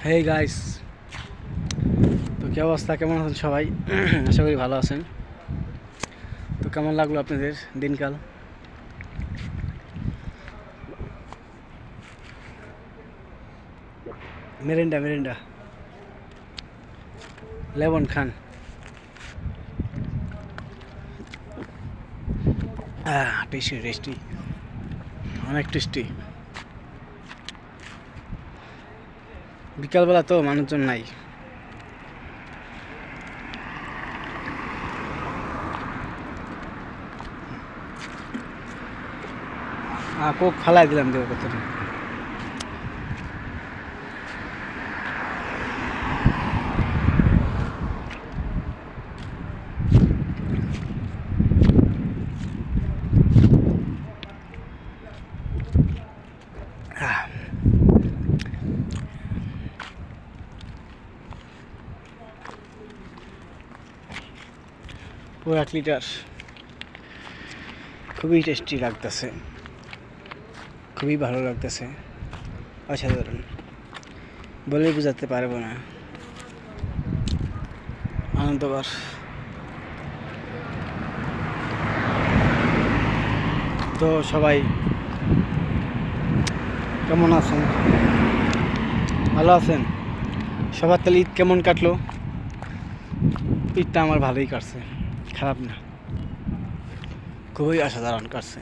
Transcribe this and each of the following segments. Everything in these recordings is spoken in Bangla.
হেই গাইস, তো কি অবস্থা, কেমন আছেন সবাই? আশা করি ভালো আছেন। তো কেমন লাগলো আপনাদের দিনকাল? মেরেন্ডা মেরেন্ডা লেবন খান। টেস্টি টেস্টি, অনেক টেস্টি। বিকালবেলা তো মানুষজন নাই। কোক ফালাই দিলাম দেবো কতটা। পুরো 1 লিটার, খুবই টেস্টি লাগতেছে, খুবই ভালো লাগতেছে, অসাধারণ, বলে বোঝাতে পারবো না, আনন্দকর। তো সবাই কেমন আছেন? ভালো আছেন? সবার তাহলে ঈদ কেমন কাটলো? ঈদটা আমার ভালোই কাটছে, খারাপ না, খুবই অসাধারণ কাটছে,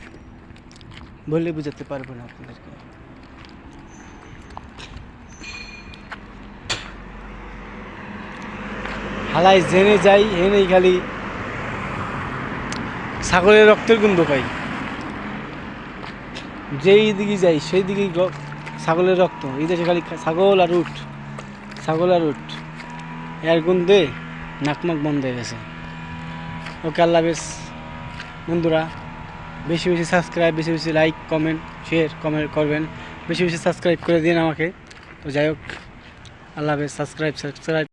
বললে বুঝাতে পারবো না আপনাদেরকে। হালাই জেনে যাই এনেই খালি ছাগলের রক্তের গন্ধ পাই, যেই দিকে যাই সেই দিকেই ছাগলের রক্ত। এই দেশে খালি ছাগল আর উট, ছাগল আর উট, এর গন্ধে নাকমাক বন্ধ হয়ে গেছে। ওকে, আল্লাহ হাফেজ বন্ধুরা। বেশি বেশি সাবস্ক্রাইব, বেশি বেশি লাইক, কমেন্ট, শেয়ার করবেন, বেশি বেশি সাবস্ক্রাইব করে দিন আমাকে। তো যাই হোক, আল্লাহ হাফেজ। সাবস্ক্রাইব।